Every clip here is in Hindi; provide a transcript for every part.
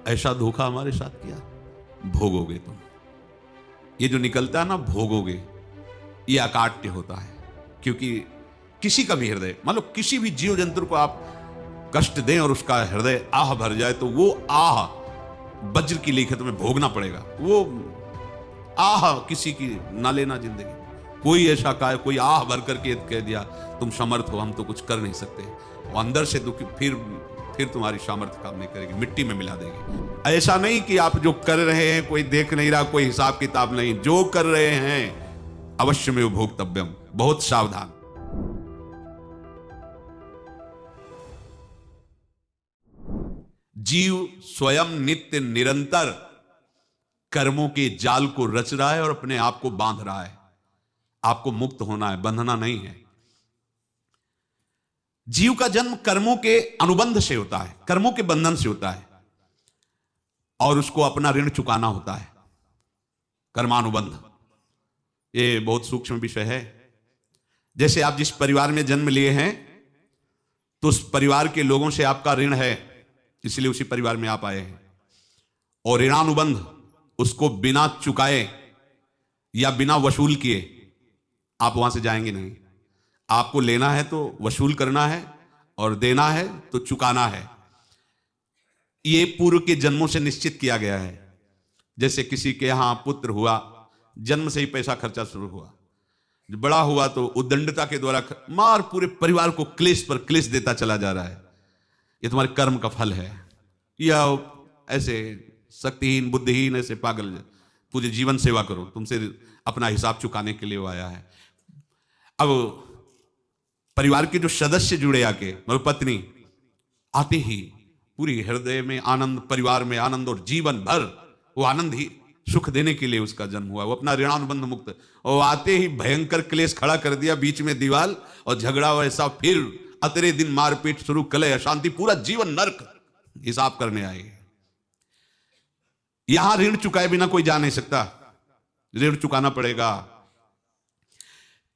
ऐसा धोखा हमारे साथ किया, भोगोगे तुम। ये जो निकलता है ना भोगोगे, ये अकाट्य होता है। क्योंकि किसी का भी हृदय, मान लो किसी भी जीव जंतु को आप कष्ट दें और उसका हृदय आह भर जाए, तो वो आह वज्र की लिखत में भोगना पड़ेगा। वो आह किसी की ना लेना जिंदगी। कोई ऐसा कहा, कोई आह भर करके कह दिया तुम समर्थ हो, हम तो कुछ कर नहीं सकते, वो अंदर से दुखी, फिर तुम्हारी सामर्थ्य काम नहीं करेगी, मिट्टी में मिला देगी। ऐसा नहीं कि आप जो कर रहे हैं कोई देख नहीं रहा, कोई हिसाब किताब नहीं, जो कर रहे हैं अवश्य में भोक्तव्यम, बहुत सावधान। जीव स्वयं नित्य निरंतर कर्मों के जाल को रच रहा है और अपने आप को बांध रहा है। आपको मुक्त होना है, बंधना नहीं है। जीव का जन्म कर्मों के अनुबंध से होता है, कर्मों के बंधन से होता है, और उसको अपना ऋण चुकाना होता है। कर्मानुबंध ये बहुत सूक्ष्म विषय है। जैसे आप जिस परिवार में जन्म लिए हैं, तो उस परिवार के लोगों से आपका ऋण है, इसलिए उसी परिवार में आप आए हैं। और ऋणानुबंध उसको बिना चुकाए या बिना वसूल किए आप वहां से जाएंगे नहीं। आपको लेना है तो वसूल करना है, और देना है तो चुकाना है। ये पूर्व के जन्मों से निश्चित किया गया है। जैसे किसी के यहां पुत्र हुआ, जन्म से ही पैसा खर्चा शुरू हुआ, बड़ा हुआ तो उद्दंडता के द्वारा मार पूरे परिवार को क्लेश पर क्लेश देता चला जा रहा है। ये तुम्हारे कर्म का फल है। या ऐसे शक्तिहीन बुद्धिहीन ऐसे पागल, पूरे जीवन सेवा करो, तुमसे अपना हिसाब चुकाने के लिए वो आया है। अब परिवार के जो सदस्य जुड़े आके, मतलब पत्नी आते ही पूरी हृदय में आनंद, परिवार में आनंद, और जीवन भर वो आनंद ही सुख देने के लिए उसका जन्म हुआ। वो अपना ऋणानुबंध मुक्त, और आते ही भयंकर क्लेश खड़ा कर दिया, बीच में दीवार और झगड़ा वैसा, फिर अतरे दिन मारपीट शुरू, कलह अशांति, पूरा जीवन नर्क हिसाब करने आए। यहां ऋण चुकाए बिना कोई जा नहीं सकता, ऋण चुकाना पड़ेगा।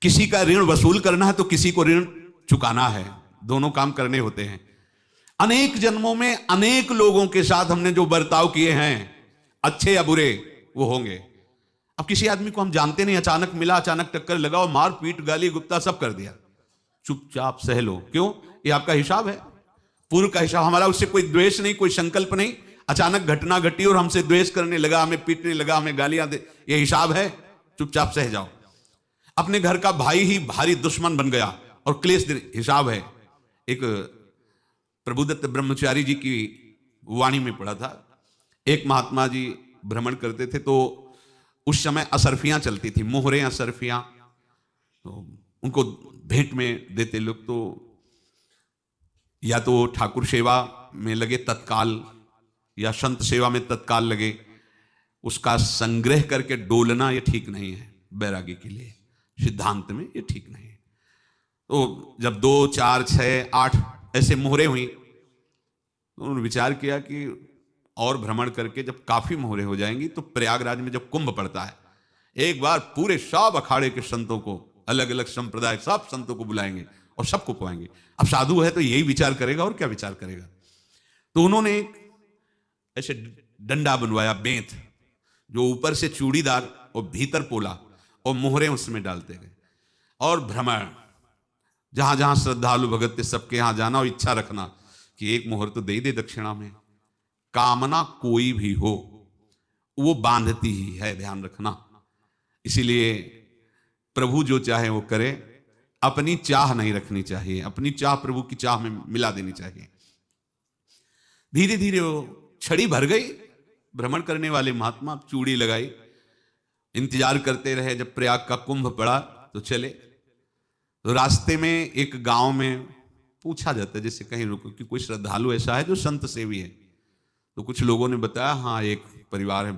किसी का ऋण वसूल करना है तो किसी को ऋण चुकाना है, दोनों काम करने होते हैं। अनेक जन्मों में अनेक लोगों के साथ हमने जो बर्ताव किए हैं, अच्छे या बुरे, वो होंगे। अब किसी आदमी को हम जानते नहीं, अचानक मिला, अचानक टक्कर लगा और मार पीट गाली गुप्ता सब कर दिया, चुपचाप सह लो। क्यों? ये आपका हिसाब है, पूर्व का हिसाब। हमारा उससे कोई द्वेष नहीं, कोई संकल्प नहीं। अचानक घटना घटी और हमसे द्वेष करने लगा, हमें पीटने लगा, हमें गालियां दे, ये हिसाब है, चुपचाप सह जाओ। अपने घर का भाई ही भारी दुश्मन बन गया और क्लेश, हिसाब है। एक प्रभुदत्त ब्रह्मचारी जी की वाणी में पढ़ा था, एक महात्मा जी भ्रमण करते थे, तो उस समय असरफियां चलती थी, मोहरे असरफियां, तो उनको भेंट में देते लोग। तो या तो ठाकुर सेवा में लगे तत्काल, या संत सेवा में तत्काल लगे, उसका संग्रह करके डोलना ये ठीक नहीं है बैरागी के लिए, सिद्धांत में ये ठीक नहीं है। तो जब 2, 4, 6, 8 ऐसे मोहरे हुई, तो उन्होंने विचार किया कि और भ्रमण करके जब काफी मोहरे हो जाएंगी, तो प्रयागराज में जब कुंभ पड़ता है, एक बार पूरे सब अखाड़े के संतों को, अलग अलग संप्रदाय सब संतों को बुलाएंगे और सबको पवाएंगे। अब साधु है तो यही विचार करेगा, और क्या विचार करेगा। तो उन्होंने एक ऐसे डंडा बनवाया, बेंत, जो ऊपर से चूड़ीदार और भीतर पोला, और मोहरे उसमें डालते गए। और भ्रमण, जहां जहां श्रद्धालु भगत थे सबके यहां जाना, और इच्छा रखना कि एक मोहर तो दे दे दक्षिणा में। कामना कोई भी हो वो बांधती ही है, ध्यान रखना। इसीलिए प्रभु जो चाहे वो करे, अपनी चाह नहीं रखनी चाहिए, अपनी चाह प्रभु की चाह में मिला देनी चाहिए। धीरे धीरे वो छड़ी भर गई। भ्रमण करने वाले महात्मा चूड़ी लगाई, इंतजार करते रहे। जब प्रयाग का कुंभ पड़ा तो चले। तो रास्ते में एक गांव में पूछा जाता है, जैसे कहीं रुको कि कोई श्रद्धालु ऐसा है जो संत सेवी है। तो कुछ लोगों ने बताया, हाँ एक परिवार है।